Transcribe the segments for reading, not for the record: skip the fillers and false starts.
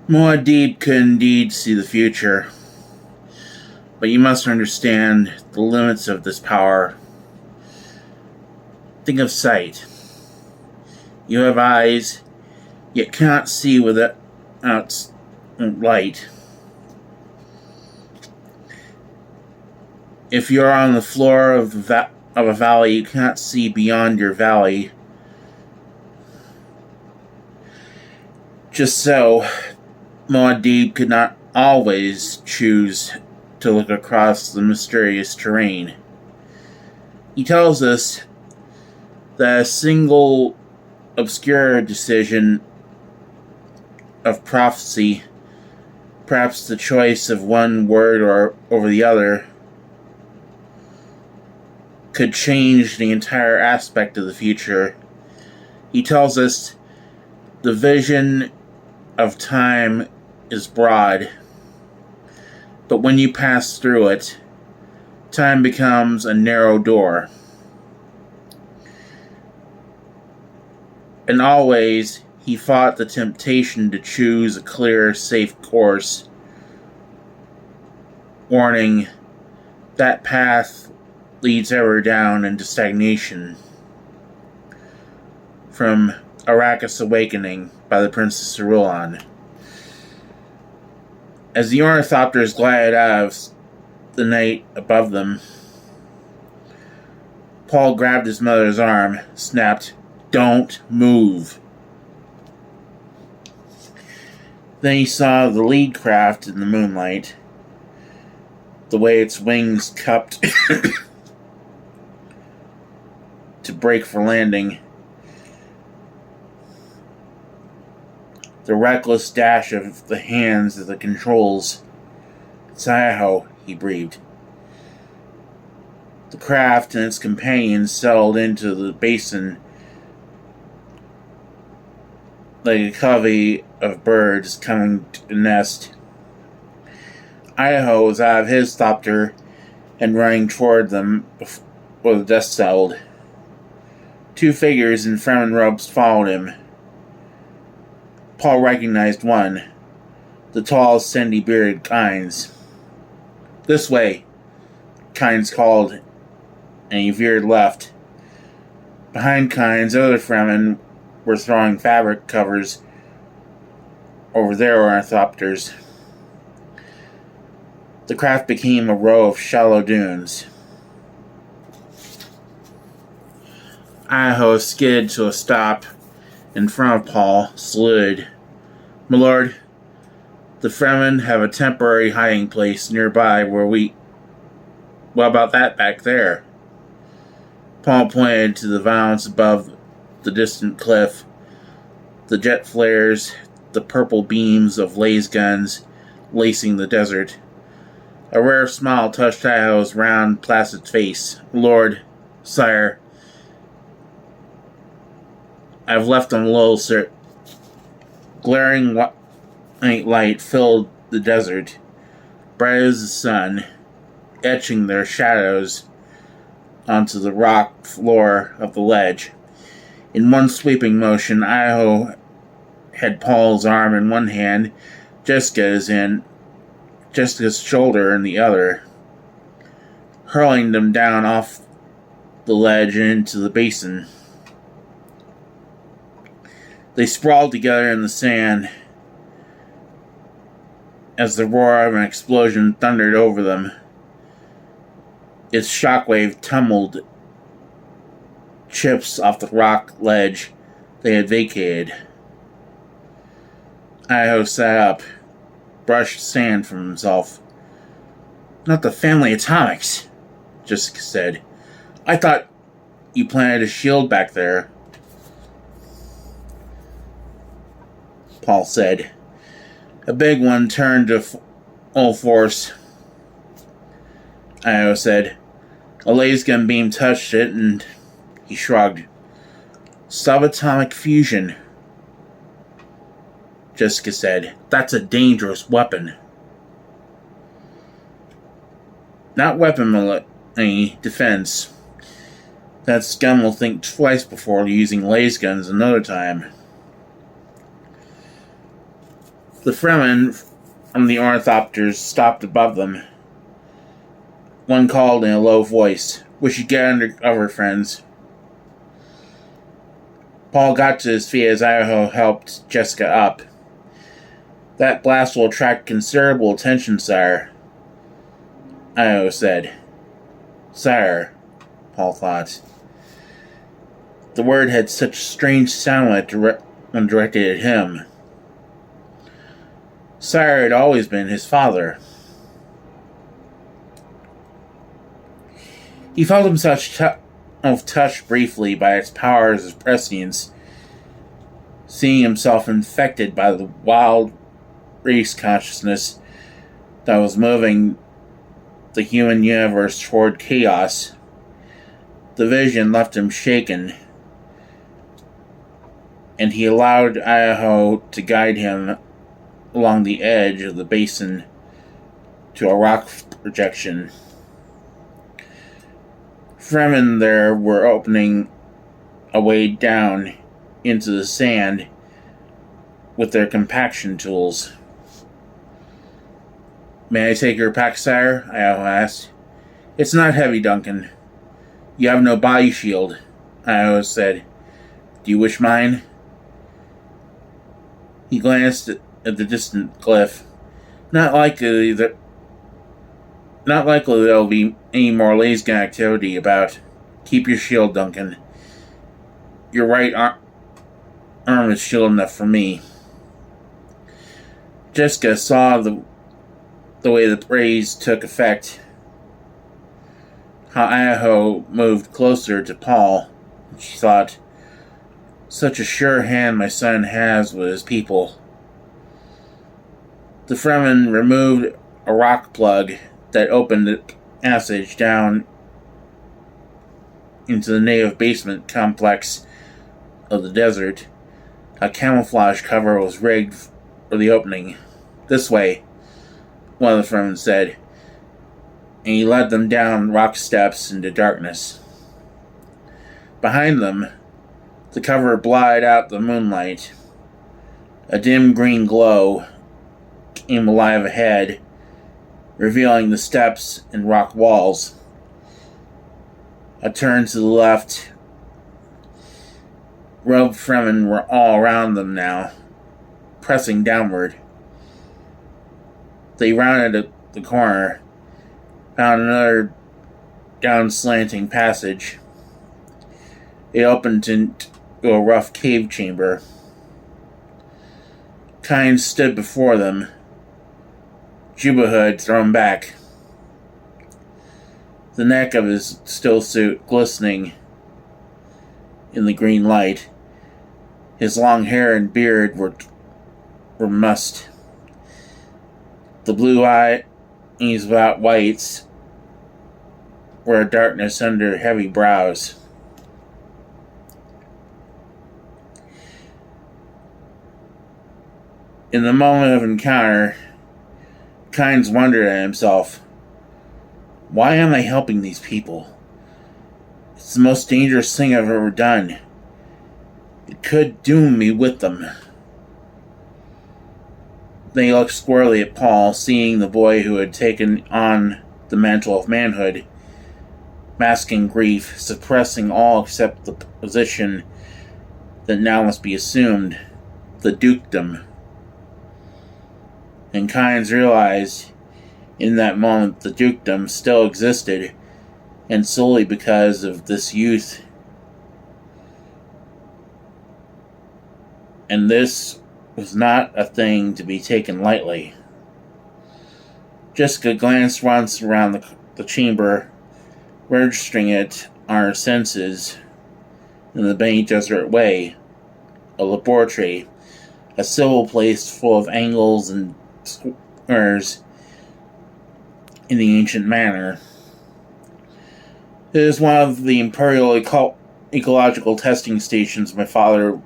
Muad'Dib could indeed see the future, but you must understand the limits of this power. Think of sight. You have eyes, yet cannot see without light. If you are on the floor of a valley, you cannot see beyond your valley. Just so, Muad'Dib could not always choose to look across the mysterious terrain. He tells us that a single obscure decision of prophecy, perhaps the choice of one word over the other, could change the entire aspect of the future. He tells us the vision of time is broad, but when you pass through it, time becomes a narrow door. And always, he fought the temptation to choose a clear, safe course, warning that path leads ever down into stagnation. From Arrakis Awakening by the Princess Irulan. As the ornithopters glided out of the night above them, Paul grabbed his mother's arm, snapped, "Don't move." Then he saw the lead craft in the moonlight, the way its wings cupped to brake for landing. The reckless dash of the hands at the controls. "It's Idaho," he breathed. The craft and its companions settled into the basin like a covey of birds coming to a nest. Idaho was out of his thopter and running toward them before the dust settled. Two figures in Fremen robes followed him. Paul recognized one, the tall, sandy-bearded Keynes. "This way," Keynes called, and he veered left. Behind Keynes, other Fremen were throwing fabric covers over their ornithopters. The craft became a row of shallow dunes. Idaho skidded to a stop in front of Paul, saluted. "My lord, the Fremen have a temporary hiding place nearby where we..." "What about that back there?" Paul pointed to the mountains above the distant cliff, the jet flares, the purple beams of laser guns lacing the desert. A rare smile touched Idaho's round, placid face. "Lord, sire, I've left them low, sir." Glaring white light filled the desert, bright as the sun, etching their shadows onto the rock floor of the ledge. In one sweeping motion, Idaho had Paul's arm in one hand, Jessica's shoulder in the other, hurling them down off the ledge and into the basin. They sprawled together in the sand as the roar of an explosion thundered over them. Its shockwave tumbled chips off the rock ledge they had vacated. Idaho sat up, brushed sand from himself. "Not the family atomics," Jessica said. "I thought you planted a shield back there." Paul said. "A big one turned to full force," Idaho said. "A lasgun beam touched it and..." He shrugged. "Subatomic fusion," Jessica said. "That's a weapon." "Not weaponry, defense. That scum will think twice before using laser guns another time." The Fremen from the ornithopters stopped above them. One called in a low voice, "We should get under cover, friends." Paul got to his feet as Idaho helped Jessica up. "That blast will attract considerable attention, sire," Idaho said. "Sire," Paul thought. The word had such strange sound when directed at him. Sire had always been his father. He felt himself touched briefly by its powers as prescience, seeing himself infected by the wild race consciousness that was moving the human universe toward chaos. The vision left him shaken, and he allowed Idaho to guide him along the edge of the basin to a rock projection. Fremen there were opening a way down into the sand with their compaction tools. "May I take your pack, sire?" Idaho asked. "It's not heavy, Duncan. You have no body shield," Idaho said. "Do you wish mine?" He glanced at the distant cliff. Not likely there'll be any more laser gun activity about. Keep your shield, Duncan. Your right arm is shield enough for me. Jessica saw the way the rays took effect. How Idaho moved closer to Paul. She thought, such a sure hand my son has with his people. The Fremen removed a rock plug that opened the passage down into the native basement complex of the desert. A camouflage cover was rigged for the opening. "This way," one of the Fremen said, and he led them down rock steps into darkness. Behind them, the cover blotted out the moonlight. A dim green glow came alive ahead, revealing the steps and rock walls. A turn to the left. Robed Fremen were all around them now, pressing downward. They rounded the corner, found another down-slanting passage. It opened into a rough cave chamber. Keynes stood before them, Juba hood thrown back, the neck of his still suit glistening in the green light. His long hair and beard were mussed. The blue eyes without whites were a darkness under heavy brows. In the moment of encounter, Keynes wondered at himself, why am I helping these people? It's the most dangerous thing I've ever done. It could doom me with them. Then he looked squarely at Paul, seeing the boy who had taken on the mantle of manhood, masking grief, suppressing all except the position that now must be assumed, the dukedom. And Keynes realized in that moment the dukedom still existed, and solely because of this youth. And this was not a thing to be taken lightly. Jessica glanced once around the chamber, registering it on her senses in the Bene Gesserit way. A laboratory, a civil place full of angles and squares in the ancient manner. It is one of the imperial ecological testing stations my father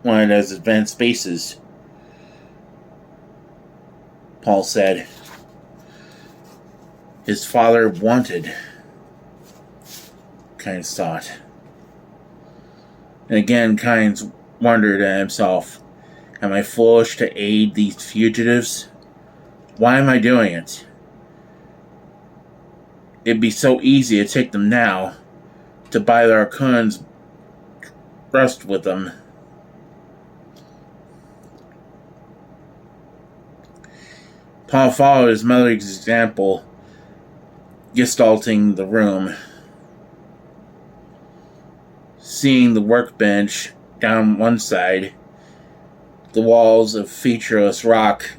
wanted as advanced bases, Paul said. His father wanted, Keynes thought. And again, Keynes wondered at himself, Am I foolish to aid these fugitives? Why am I doing it? It'd be so easy to take them now, to buy the Harkonnens rest with them. Paul followed his mother's example, gestalting the room. Seeing the workbench down one side, the walls of featureless rock,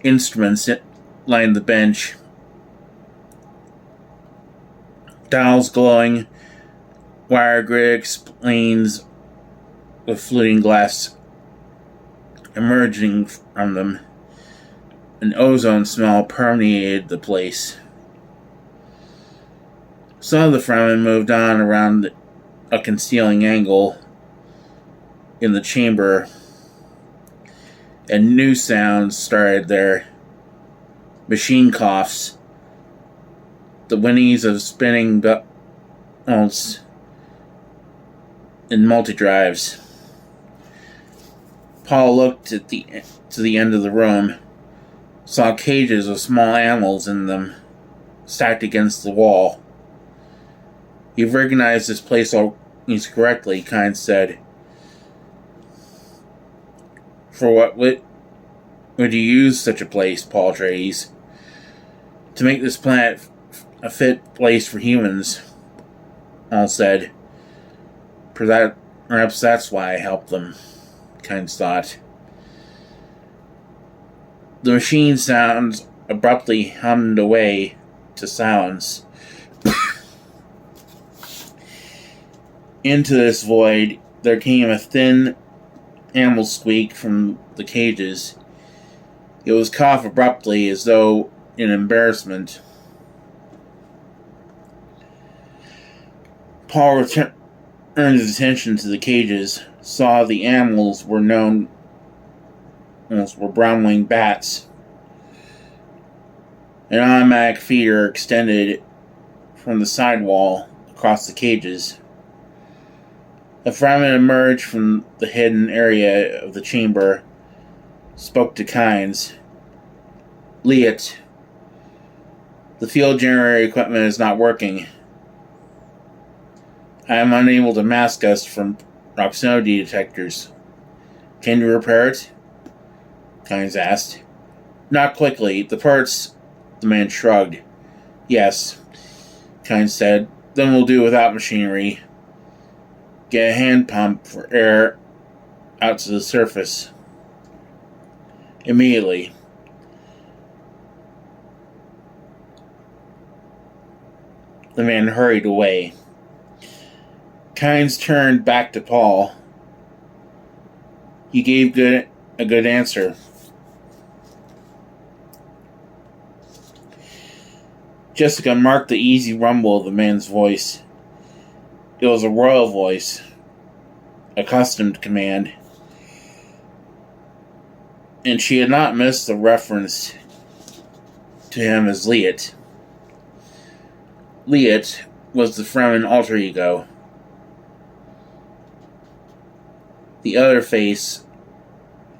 instruments lined the bench, dials glowing, wire grid explains with fluting glass emerging from them. An ozone smell permeated the place. Some of the Fremen moved on around a concealing angle in the chamber, and new sounds started there. Machine coughs, the whinnies of spinning belts and multi-drives. Paul looked to the end of the room, saw cages of small animals in them, stacked against the wall. You've recognized this place correctly, Keynes said. For what would you use such a place, Paul Atreides? To make this planet a fit place for humans, Paul said. Perhaps that's why I helped them, Keynes thought. The machine sounds abruptly hummed away to silence. Into this void, there came a thin animal squeak from the cages. It was coughed abruptly, as though in embarrassment. Paul returned his attention to the cages, saw the animals were brown-winged bats. An automatic feeder extended from the sidewall across the cages. A Fremen emerged from the hidden area of the chamber, spoke to Keynes. Liet, the field generator equipment is not working. I am unable to mask us from proximity detectors. Can you repair it? Keynes asked. Not quickly. The parts... The man shrugged. Yes, Keynes said. Then we'll do without machinery. Get a hand pump for air out to the surface. Immediately. The man hurried away. Keynes turned back to Paul. He gave a good answer. Jessica marked the easy rumble of the man's voice. It was a royal voice, accustomed to command, and she had not missed the reference to him as Liet. Liet was the Fremen alter ego, the other face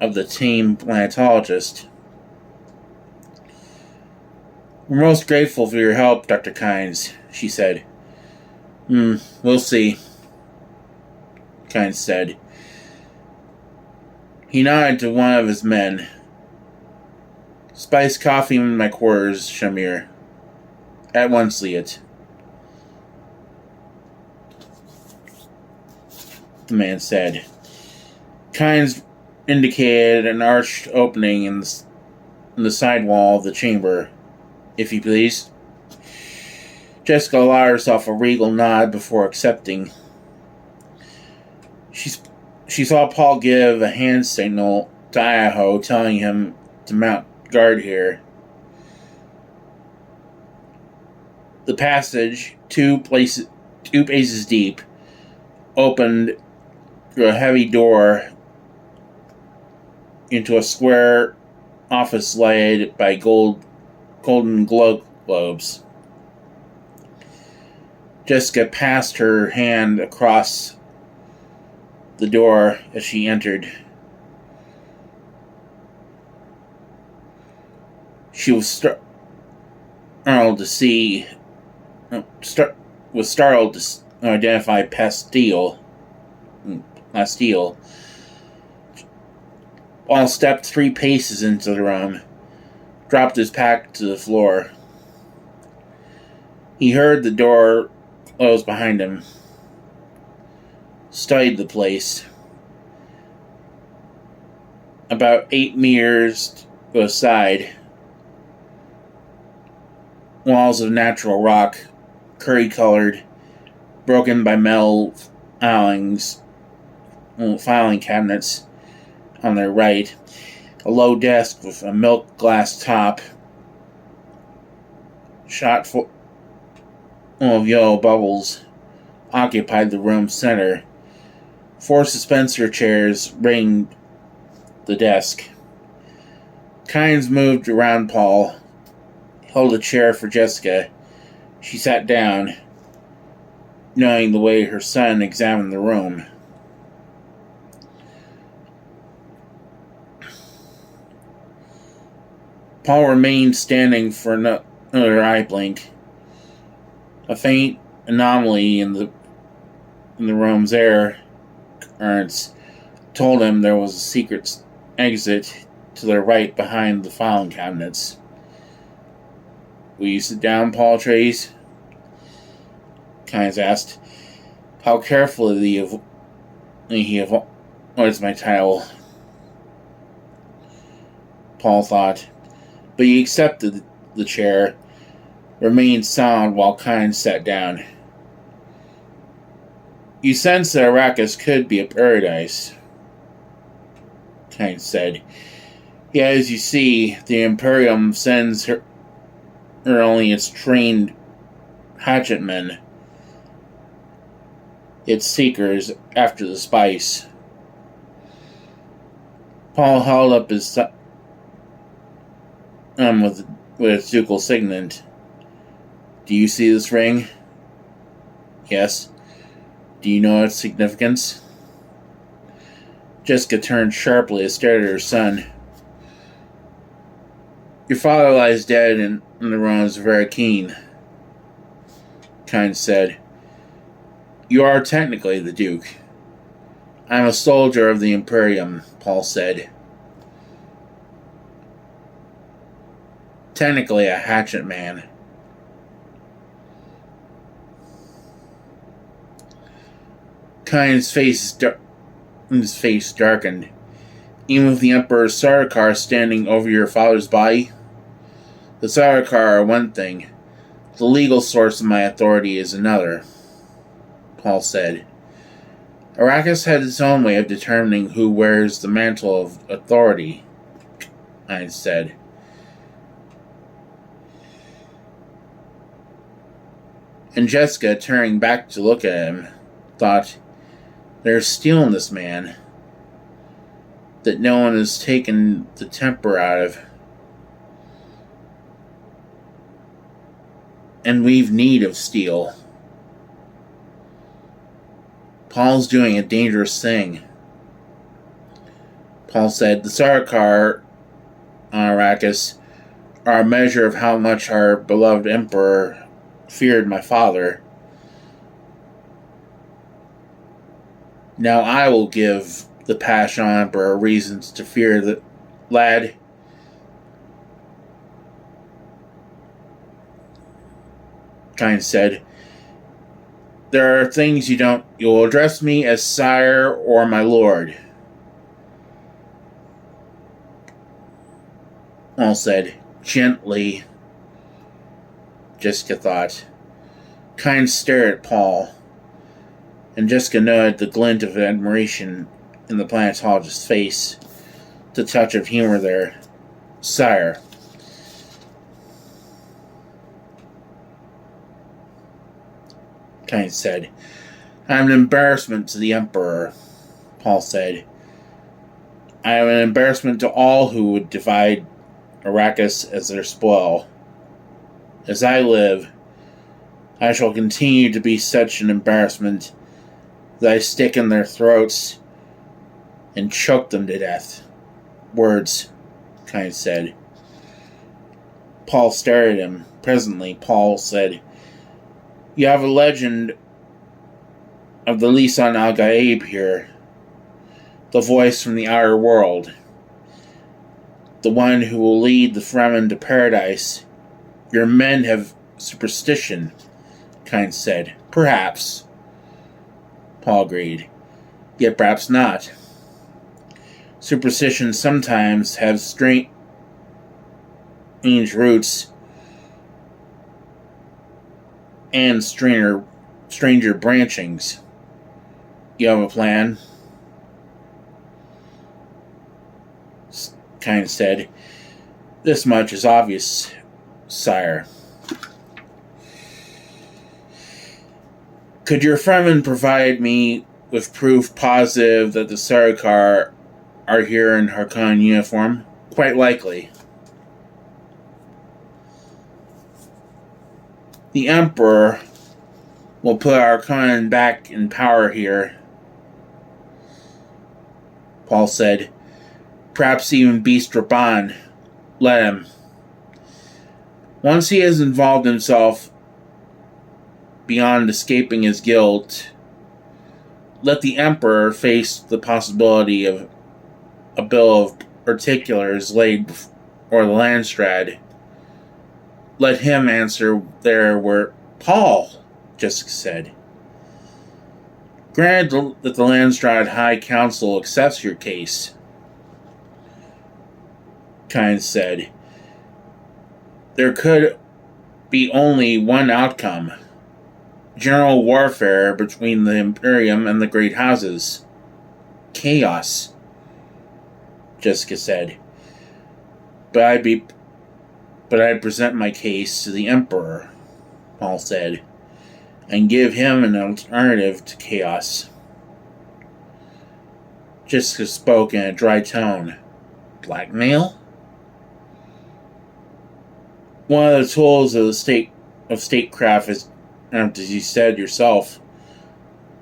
of the tame planetologist. We're most grateful for your help, Dr. Keynes, she said. We'll see, Keynes said. He nodded to one of his men. Spice coffee in my quarters, Shamir. At once, Liet. The man said. Keynes indicated an arched opening in the side wall of the chamber. If you please. Jessica allowed herself a regal nod before accepting. She saw Paul give a hand signal to Idaho, telling him to mount guard here. The passage, two paces deep, opened through a heavy door into a square office lighted by golden glow globes. Jessica passed her hand across the door as she entered. She was startled to identify Pastille. Paul stepped 3 paces into the room, dropped his pack to the floor. He heard the door close behind him, studied the place. About 8 meters to the side, walls of natural rock, curry-colored, broken by metal filing cabinets on their right, a low desk with a milk glass top, shot full of yellow bubbles, occupied the room's center. 4 suspensor chairs ringed the desk. Keynes moved around Paul, held a chair for Jessica. She sat down, knowing the way her son examined the room. Paul remained standing for another eye blink. A faint anomaly in the room's air currents told him there was a secret exit to their right behind the filing cabinets. "Will you sit down, Paul Trace?" Keynes asked. How carefully he avoids my title, Paul thought. But he accepted the chair, remained silent while Keynes sat down. "You sense that Arrakis could be a paradise," Keynes said. "Yet, as you see, the Imperium sends her only its trained hatchetmen, its seekers after the spice." Paul held up his thumb with its ducal signet. "Do you see this ring?" "Yes." "Do you know its significance?" Jessica turned sharply and stared at her son. "Your father lies dead in the ruins of Harkonnen," Keynes said. "You are technically the Duke." "I'm a soldier of the Imperium," Paul said. "Technically a hatchet man." Keynes' face darkened. "Even with the Emperor Sardukar standing over your father's body?" "The Sardukar are one thing. The legal source of my authority is another," Paul said. "Arrakis had its own way of determining who wears the mantle of authority," Keynes said. And Jessica, turning back to look at him, thought, "There's steel in this man that no one has taken the temper out of. And we've need of steel. Paul's doing a dangerous thing." Paul said, "The Sardukar on Arrakis are a measure of how much our beloved Emperor feared my father. Now I will give the Passion Emperor reasons to fear the lad." Keynes said, "There are things you'll address me as sire or my lord." Paul said, "Gently," Jessica thought. Keynes stared at Paul, and Jessica noted the glint of admiration in the planetologist's face, the touch of humor there. "Sire." Keynes said. "I am an embarrassment to the Emperor," Paul said. "I am an embarrassment to all who would divide Arrakis as their spoil. As I live, I shall continue to be such an embarrassment that I stick in their throats and choke them to death." "Words," Keynes said. Paul stared at him. Presently, Paul said, "You have a legend of the Lisan al-Gaib here, the voice from the outer world, the one who will lead the Fremen to paradise. Your men have superstition," Keynes said. "Perhaps," Paul agreed. "Yet perhaps not. Superstition sometimes has strange roots and stranger branchings. You have a plan?" Keynes said. "This much is obvious, sire. Could your Fremen provide me with proof positive that the Sardukar are here in Harkonnen uniform?" "Quite likely. The Emperor will put Harkonnen back in power here," Paul said. "Perhaps even Beast Raban. Let him. Once he has involved himself beyond escaping his guilt, let the Emperor face the possibility of a bill of particulars laid before the Landstrad. Let him answer there where..." "Paul," Jessica said. "Granted that the Landstrad High Council accepts your case," Keynes said, "there could be only one outcome: general warfare between the Imperium and the great houses. Chaos," Jessica said. But I'd present my case to the Emperor," Paul said, "and give him an alternative to chaos." Jessica spoke in a dry tone. "Blackmail?" "One of the tools of statecraft is, as you said yourself,"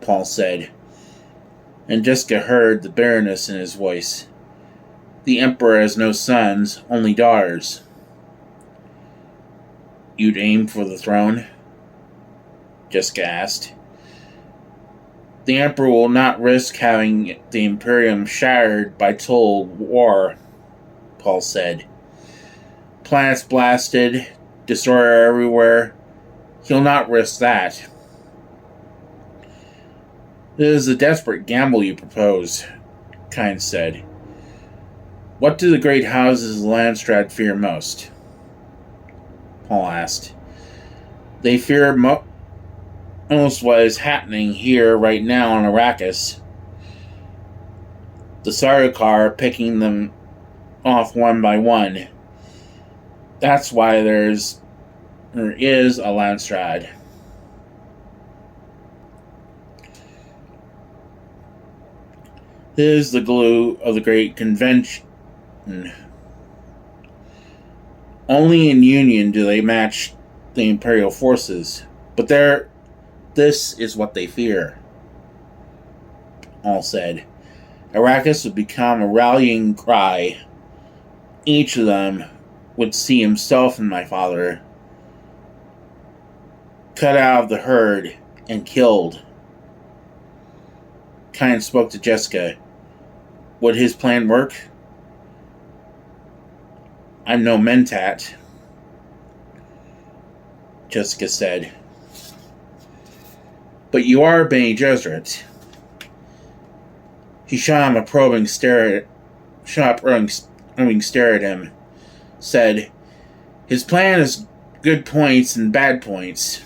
Paul said, and Jessica heard the bitterness in his voice. "The Emperor has no sons, only daughters." "You'd aim for the throne?" Jessica asked. "The Emperor will not risk having the Imperium shattered by total war," Paul said. "Planets blasted, destroyer everywhere. He'll not risk that." "It is a desperate gamble you propose," Keynes said. "What do the great houses of Landstrad fear most?" Paul asked. "They fear most what is happening here right now on Arrakis. The Sardukar picking them off one by one. That's why there is a Landstrad." "It is the glue of the great convention. Only in union do they match the Imperial forces. But this is what they fear," Paul said. "Arrakis would become a rallying cry. Each of them would see himself and my father cut out of the herd and killed." Keynes spoke to Jessica. "Would his plan work?" "I'm no mentat," Jessica said. "But you are a Bene Gesserit." He shot him a probing stare at him, said, "His plan has good points and bad points,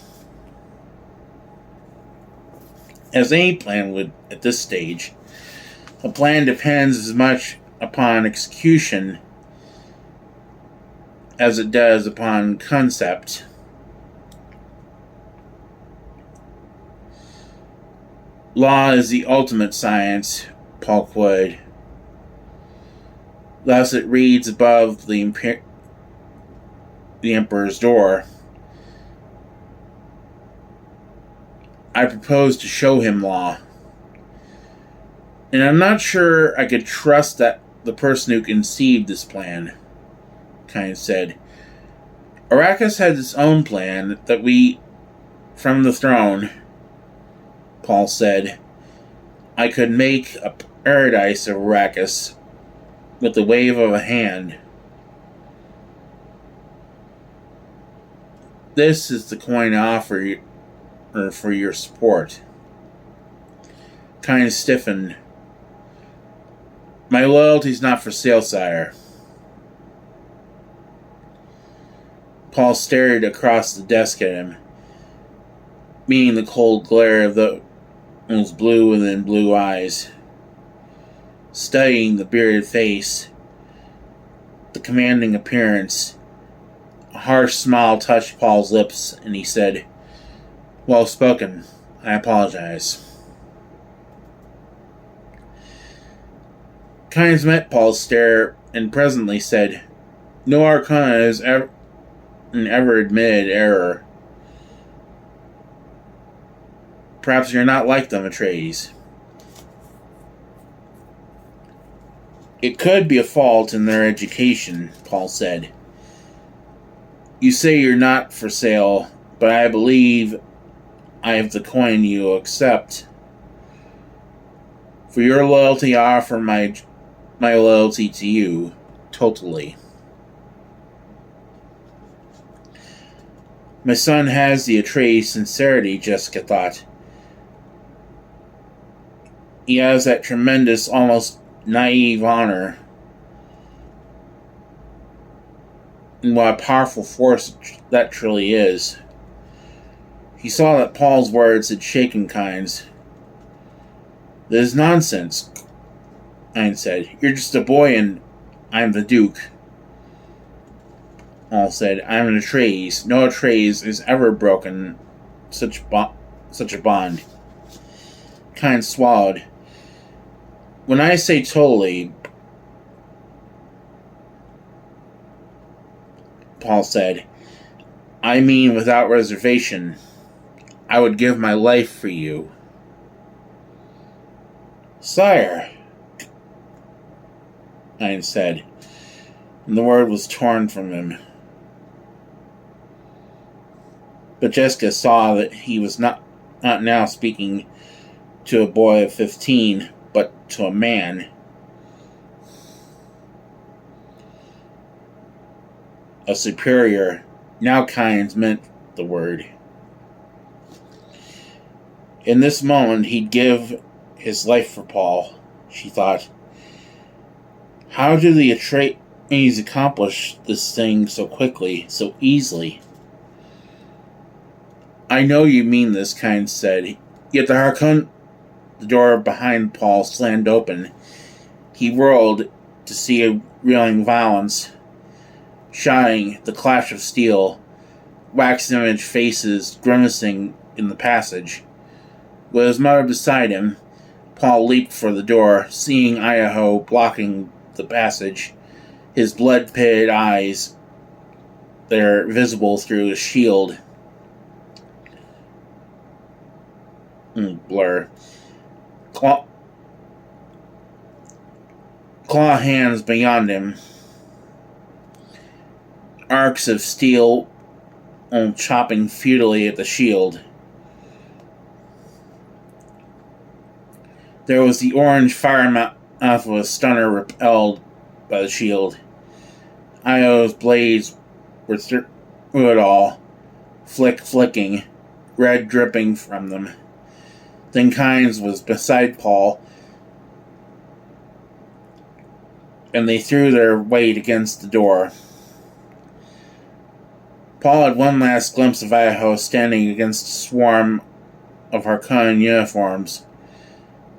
as any plan would at this stage. A plan depends as much upon execution as it does upon concept. Law is the ultimate science," Paul quoted. Thus it reads above the Emperor's door. I propose to show him law. And I'm not sure I could trust that the person who conceived this plan, Keynes said. Arrakis had its own plan that we, from the throne, Paul said, I could make a paradise of Arrakis with the wave of a hand. This is the coin I offer for your support. Keynes stiffened. My loyalty's not for sale, sire. Paul stared across the desk at him, meeting the cold glare of those blue within blue eyes. Studying the bearded face, the commanding appearance, a harsh smile touched Paul's lips, and he said, Well spoken. I apologize. Keynes met Paul's stare and presently said, No Harkonnen has ever admitted error. Perhaps you're not like them, Atreides. It could be a fault in their education, Paul said. You say you're not for sale, but I believe I have the coin you accept. For your loyalty, I offer my loyalty to you, totally. My son has the Atreides sincerity, Jessica thought. He has that tremendous, almost naive honor. And what a powerful force that truly is. He saw that Paul's words had shaken Keynes. This is nonsense, Keynes said. You're just a boy and I'm the Duke. Paul said, I'm an Atreides. No Atreides has ever broken such a bond. Keynes swallowed. When I say totally, Paul said, I mean without reservation. I would give my life for you. Sire, Keynes said, and the word was torn from him. But Jessica saw that he was not now speaking to a boy of 15, but to a man. A superior. Now Keynes meant the word. In this moment, he'd give his life for Paul, she thought. How do the Atreides accomplish this thing so quickly, so easily? I know you mean this, Keynes said. Yet the Harkonnen... The door behind Paul slammed open. He whirled to see a reeling violence. Shouting, the clash of steel, wax image faces grimacing in the passage. With his mother beside him, Paul leaped for the door, seeing Idaho blocking the passage, his blood-pitted eyes there visible through his shield. Blur. Claw hands beyond him. Arcs of steel chopping futilely at the shield. There was the orange fire mouth of a stunner repelled by the shield. Io's blades were through it all, flicking, red dripping from them. Then Keynes was beside Paul, and they threw their weight against the door. Paul had one last glimpse of Idaho standing against a swarm of Harkonnen uniforms.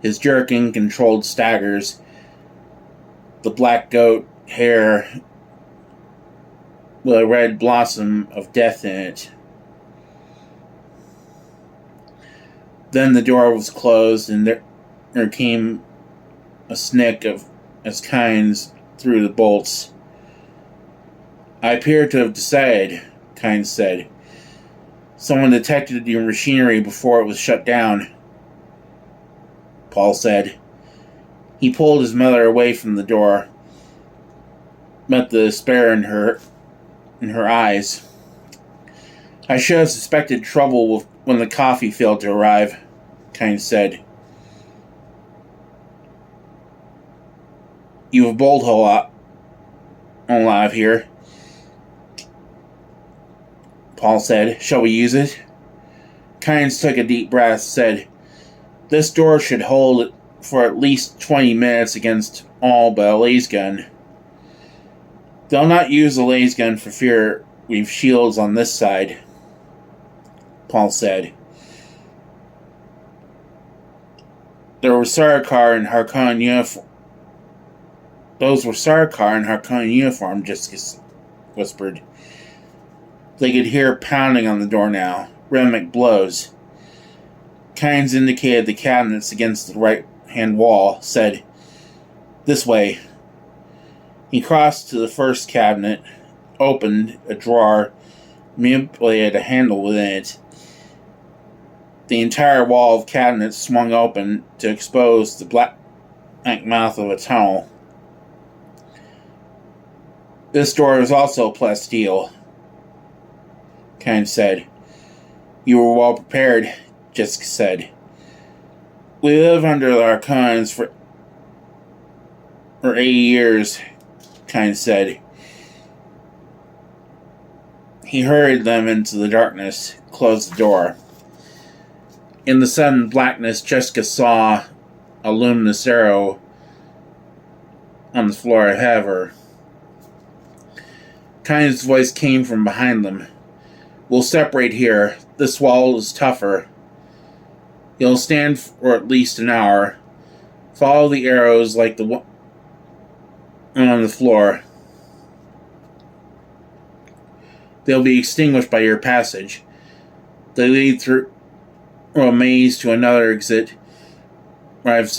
His jerking, controlled staggers, the black goat hair with a red blossom of death in it. Then the door was closed, and there came a snick as Keynes threw the bolts. I appear to have decided, Keynes said. Someone detected your machinery before it was shut down, Paul said. He pulled his mother away from the door, met the despair in her eyes. I should have suspected trouble when the coffee failed to arrive, Keynes said. You have a bolt hole alive here, Paul said. Shall we use it? Keynes took a deep breath, said, This door should hold it for at least 20 minutes against all but a laser gun. They'll not use the laser gun for fear we've shields on this side, Paul said. There were Sardukar and Harkonnen uniform. Those were Sardukar and Harkonnen uniform, Jessica whispered. They could hear pounding on the door now, rhythmic blows. Keynes indicated the cabinets against the right-hand wall, said, This way. He crossed to the first cabinet, opened a drawer, manipulated a handle within it. The entire wall of cabinets swung open to expose the black mouth of a tunnel. This door is also plasteel, Keynes said. You were well prepared, Jessica said. We lived under the Harkonnens for 80 years, Keynes said. He hurried them into the darkness, closed the door. In the sudden blackness, Jessica saw a luminous arrow on the floor ahead of her. Keynes' voice came from behind them. We'll separate here. This wall is tougher. You'll stand for at least an hour. Follow the arrows like the one on the floor. They'll be extinguished by your passage. They lead through a maze to another exit where I've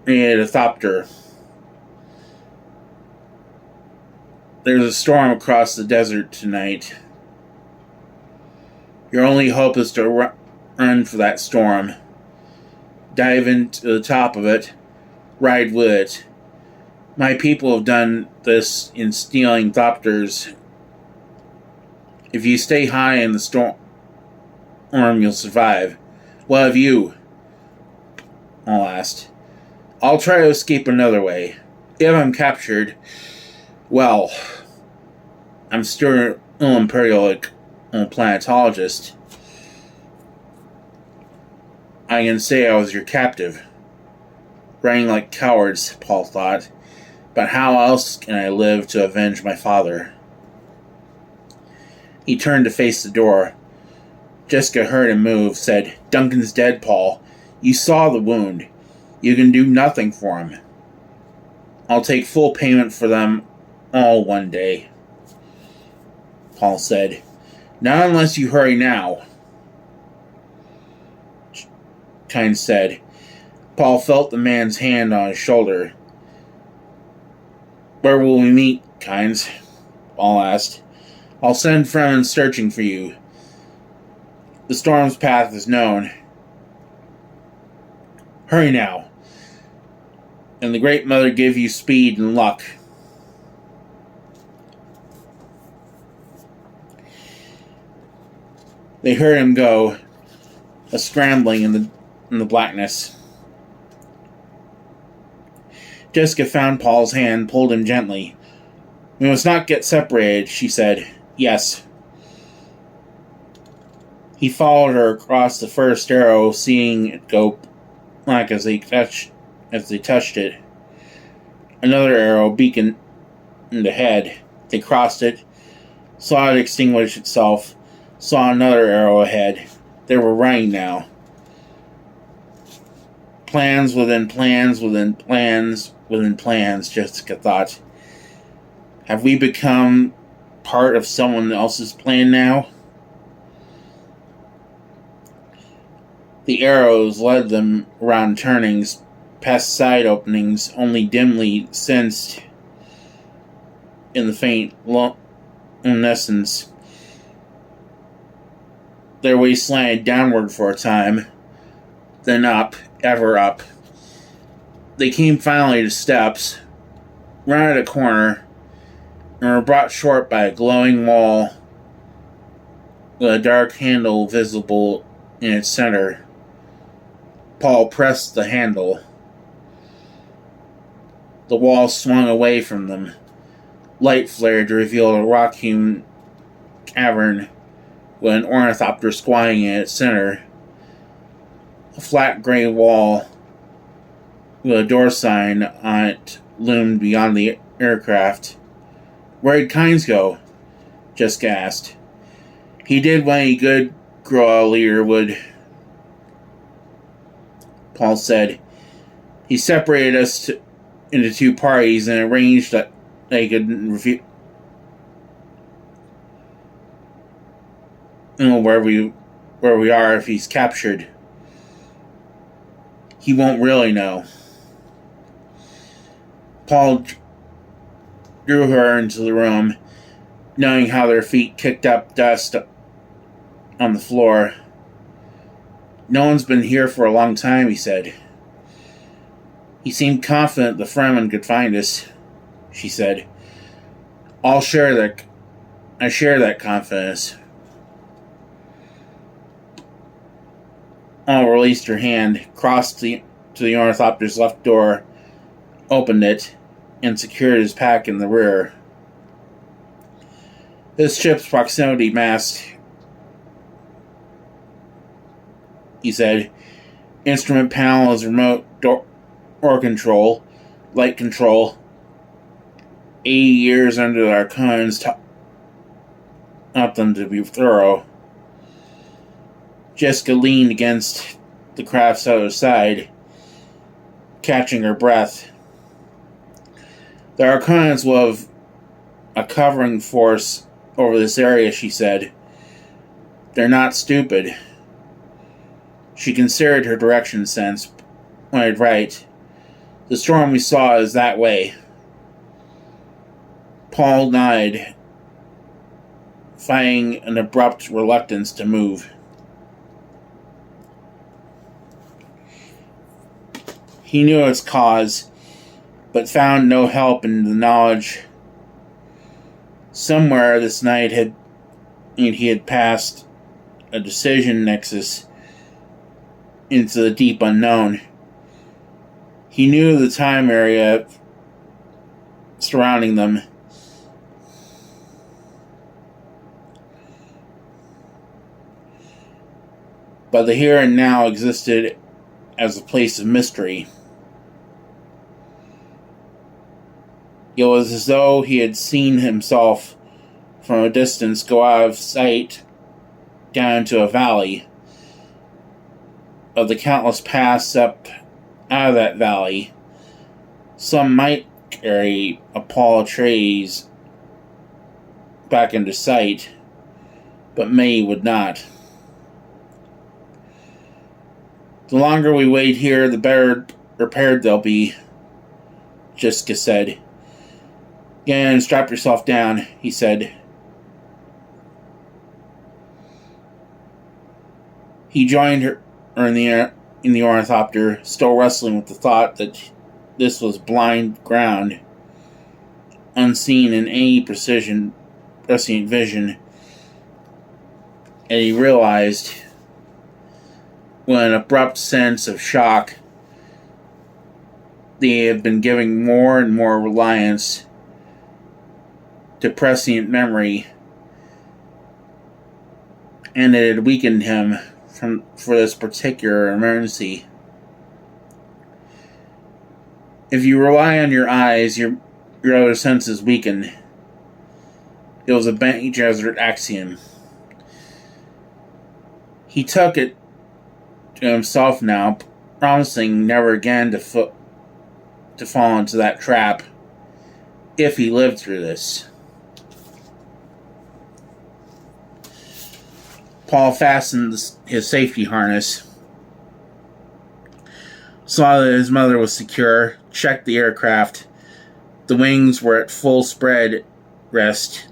created a ornithopter. There's a storm across the desert tonight. Your only hope is to run for that storm. Dive into the top of it. Ride with it. My people have done this in stealing ornithopters. If you stay high in the storm, you'll survive. What have you? I'll ask. I'll try to escape another way. If I'm captured, well, I'm still an imperial planetologist. I can say I was your captive. Running like cowards, Paul thought. But how else can I live to avenge my father? He turned to face the door. Jessica heard him move, said, Duncan's dead, Paul. You saw the wound. You can do nothing for him. I'll take full payment for them all one day, Paul said. Not unless you hurry now, Keynes said. Paul felt the man's hand on his shoulder. Where will we meet, Keynes? Paul asked. I'll send Fremen searching for you. The storm's path is known. Hurry now. And the Great Mother give you speed and luck. They heard him go, a scrambling in the blackness. Jessica found Paul's hand, pulled him gently. We must not get separated, she said. Yes. He followed her across the first arrow, seeing it go black as they touched it. Another arrow beaconed ahead. They crossed it, saw it extinguish itself, saw another arrow ahead. They were running now. Plans within plans within plans within plans, Jessica thought. Have we become part of someone else's plan now? The arrows led them around turnings, past side openings only dimly sensed in the faint luminescence. Their way slanted downward for a time, then up, ever up. They came finally to steps, rounded a corner, and were brought short by a glowing wall with a dark handle visible in its center. Paul pressed the handle. The wall swung away from them. Light flared to reveal a rock-hewn cavern with an ornithopter squatting in its center. A flat gray wall with a door sign on it loomed beyond the aircraft. "Where'd Keynes go?" Jessica asked. "He did what any good Groa leader would," Paul said. "He separated us into two parties and arranged that they could know where we are if he's captured. He won't really know." Paul drew her into the room, knowing how their feet kicked up dust on the floor. "No one's been here for a long time," he said. "He seemed confident the Fremen could find us," she said. I share that confidence." Paul released her hand, crossed to the ornithopter's left door, opened it, and secured his pack in the rear. "This ship's proximity mast," he said. "Instrument panel is remote door control, light control. 80 years under the Harkonnens taught them to be thorough." Jessica leaned against the craft's other side, catching her breath. "The Harkonnens will have a covering force over this area," she said. "They're not stupid." She considered her direction sense, pointed right. "The storm we saw is that way." Paul nodded, fighting an abrupt reluctance to move. He knew its cause, but found no help in the knowledge. Somewhere this night he had passed a decision nexus into the deep unknown. He knew the time area surrounding them. But the here and now existed as a place of mystery. It was as though he had seen himself from a distance go out of sight down into a valley. Of the countless paths up out of that valley, some might carry a pall of trees back into sight, but many would not. "The longer we wait here, the better prepared they'll be," Jessica said. "Get in and strap yourself down," he said. He joined her in the ornithopter, still wrestling with the thought that this was blind ground, unseen in any prescient vision, and he realized, with an abrupt sense of shock, they had been giving more and more reliance to prescient memory, and it had weakened him for this particular emergency. If you rely on your eyes, your other senses weaken. It was a Bene Gesserit axiom. He took it to himself now, promising never again to fall into that trap if he lived through this. Paul fastened his safety harness, saw that his mother was secure, checked the aircraft. The wings were at full spread rest.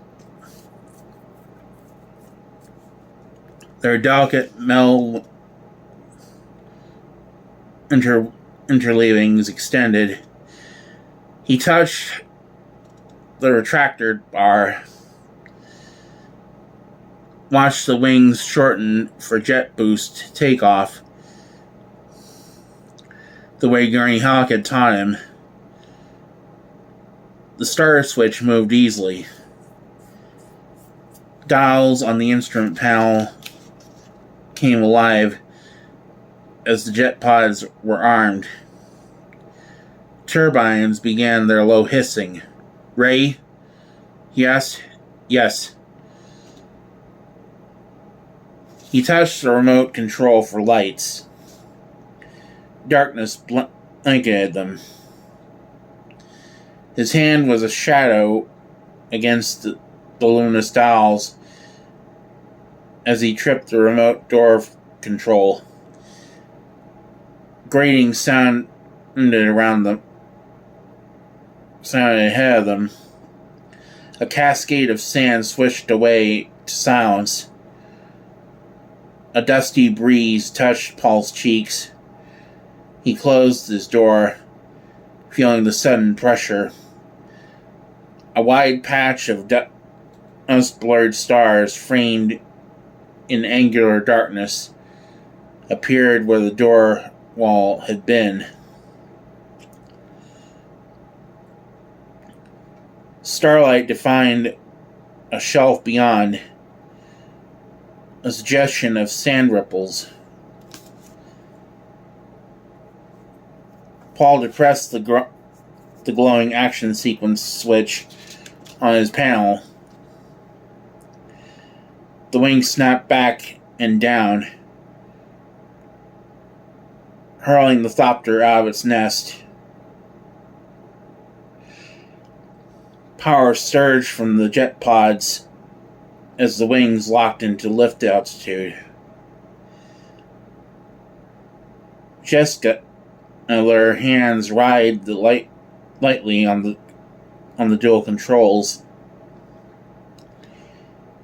Their delicate metal interleavings extended. He touched the retractor bar. watched the wings shorten for jet boost takeoff, the way Gurney Halleck had taught him. The starter switch moved easily. Dials on the instrument panel came alive as the jet pods were armed. Turbines began their low hissing. "Ray?" he asked. "Yes." He touched the remote control for lights. Darkness blanketed them. His hand was a shadow against the luminous dials as he tripped the remote door control. Grating sounded around them, sounded ahead of them. A cascade of sand swished away to silence. A dusty breeze touched Paul's cheeks. He closed his door, feeling the sudden pressure. A wide patch of dust-blurred stars framed in angular darkness appeared where the door wall had been. Starlight defined a shelf beyond, a suggestion of sand ripples. Paul depressed the glowing action sequence switch on his panel. The wings snapped back and down, hurling the thopter out of its nest. Power surged from the jet pods as the wings locked into lift altitude. Jessica let her hands ride lightly on the dual controls,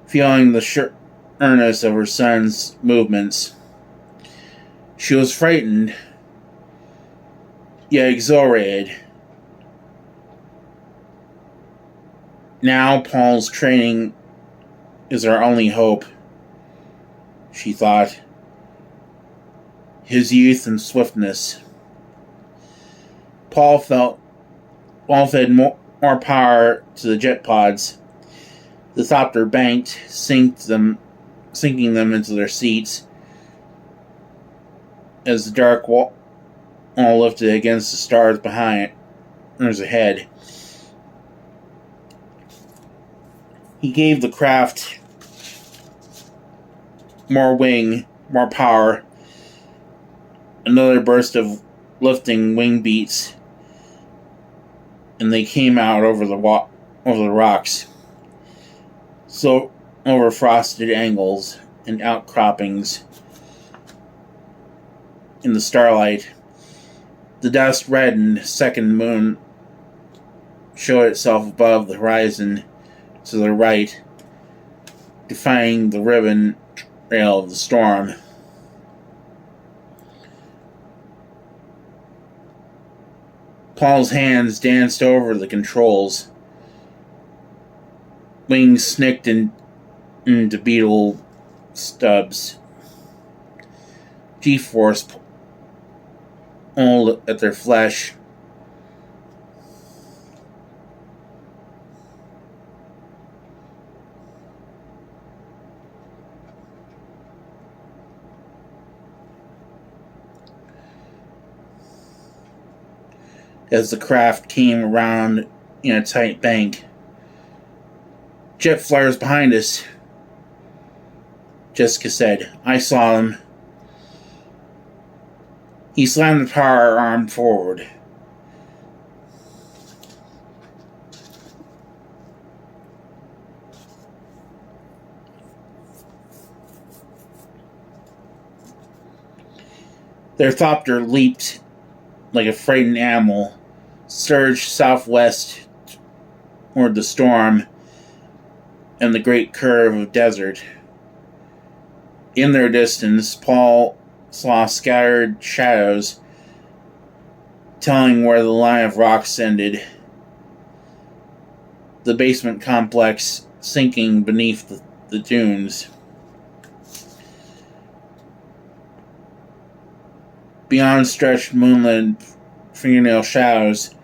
feeling the sureness of her son's movements. She was frightened, yet exhilarated. Now Paul's training is our only hope, she thought. His youth and swiftness. Paul fed more power to the jet pods. The thopter banked, sinking them into their seats as the dark wall lifted against the stars behind us ahead. He gave the craft more wing, more power. Another burst of lifting wing beats, and they came out over the rocks, so over frosted angles and outcroppings in the starlight. The dust reddened. Second moon showed itself above the horizon to the right, defying the ribbon trail of the storm. Paul's hands danced over the controls. Wings snicked into beetle stubs. G-force pulled at their flesh. As the craft came around in a tight bank. "Jet flares behind us," Jessica said. "I saw them." He slammed the power arm forward. Their thopter leaped like a frightened animal, surged southwest toward the storm and the great curve of desert. In their distance, Paul saw scattered shadows, telling where the line of rocks ended. The basement complex sinking beneath the dunes. Beyond stretched moonlit fingernail shadows,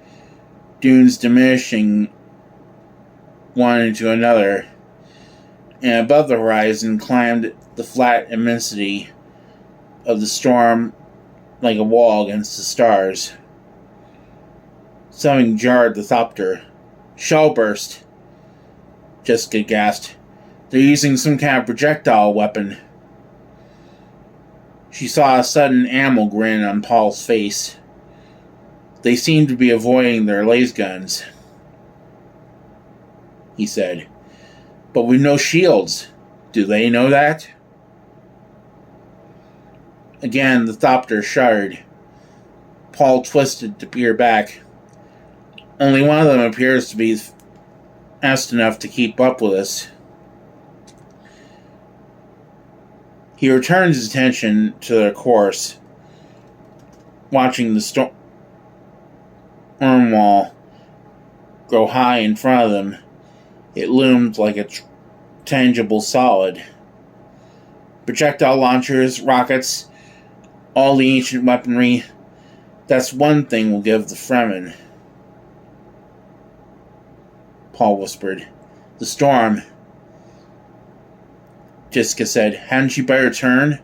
dunes diminishing one into another, and above the horizon climbed the flat immensity of the storm like a wall against the stars. Something jarred the thopter. Shell burst, Jessica gasped. They're using some kind of projectile weapon. She saw a sudden animal grin on Paul's face. They seemed to be avoiding their laser guns, he said. But with no shields. Do they know that? Again, the thopter shuddered. Paul twisted to peer back. Only one of them appears to be fast enough to keep up with us. He returned his attention to their course, watching the storm wall grow high in front of them. It loomed like a tangible solid. Projectile launchers, rockets, all the ancient weaponry. That's one thing we'll give the Fremen. Paul whispered. The storm. Jessica said, hadn't you better turn?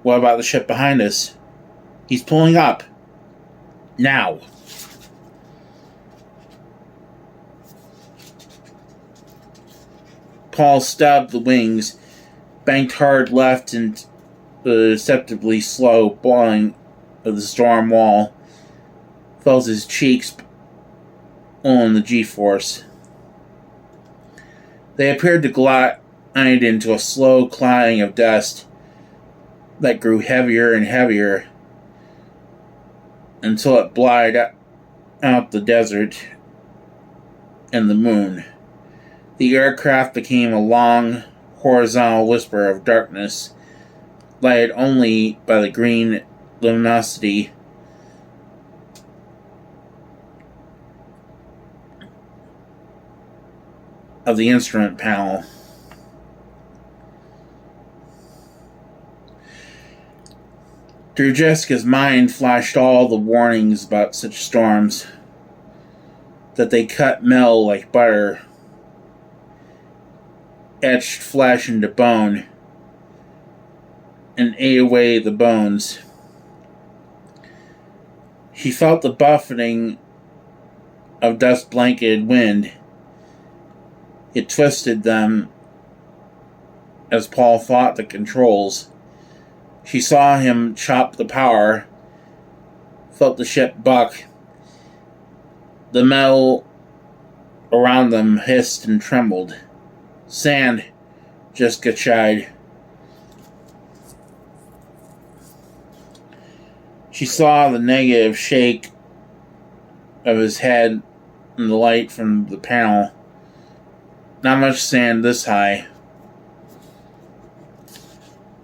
What about the ship behind us? He's pulling up. Now. Paul stabbed the wings, banked hard left into the deceptively slow boiling of the storm wall, felt his cheeks on the G-force. They appeared to glide into a slow clouding of dust that grew heavier and heavier until it blotted out the desert and the moon. The aircraft became a long, horizontal whisper of darkness, lighted only by the green luminosity of the instrument panel. Through Jessica's mind flashed all the warnings about such storms, that they cut metal like butter, etched flesh into bone, and ate away the bones. She felt the buffeting of dust-blanketed wind. It twisted them as Paul fought the controls. She saw him chop the power, felt the ship buck. The metal around them hissed and trembled. Sand, Jessica chided. She saw the negative shake of his head in the light from the panel. Not much sand this high.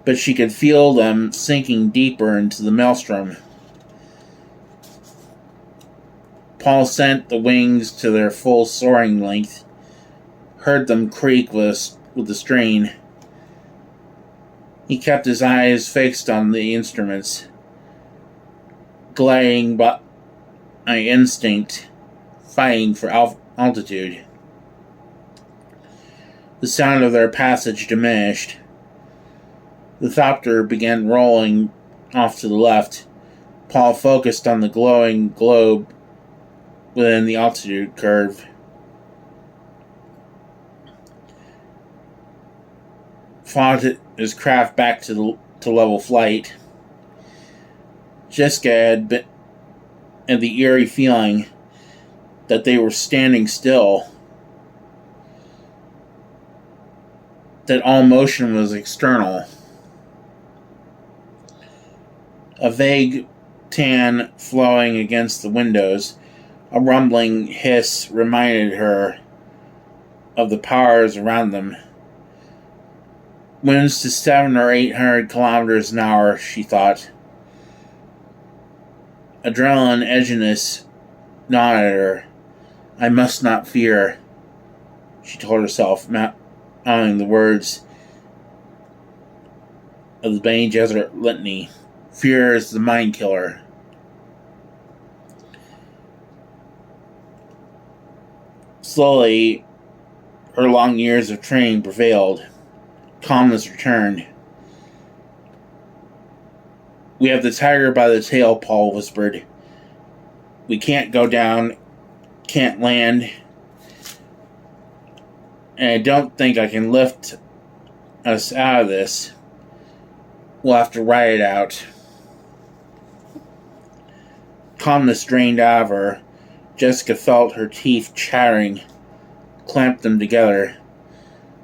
But she could feel them sinking deeper into the maelstrom. Paul sent the wings to their full soaring length, heard them creak with the strain. He kept his eyes fixed on the instruments, gliding by instinct, fighting for altitude. The sound of their passage diminished. The thopter began rolling off to the left. Paul focused on the glowing globe within the altitude curve. Fought his craft back to level flight. Jessica had the eerie feeling that they were standing still, that all motion was external. A vague tan flowing against the windows, a rumbling hiss reminded her of the powers around them. Winds to 700 or 800 kilometers an hour, she thought. Adrenaline edginess gnawed at her. I must not fear, she told herself, mouthing the words of the Bene Gesserit litany. Fear is the mind killer. Slowly, her long years of training prevailed. Calmness returned. We have the tiger by the tail, Paul whispered. We can't go down, can't land, and I don't think I can lift us out of this. We'll have to ride it out. Calmness drained out of her. Jessica felt her teeth chattering, clamped them together.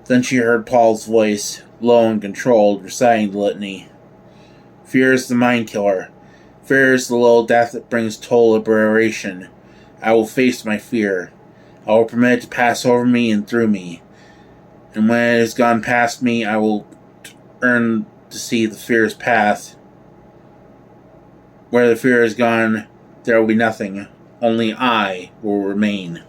Then she heard Paul's voice, low and controlled, reciting the litany. Fear is the mind killer. Fear is the little death that brings total liberation. I will face my fear. I will permit it to pass over me and through me. And when it has gone past me, I will earn to see the fear's path. Where the fear is gone, there will be nothing. Only I will remain.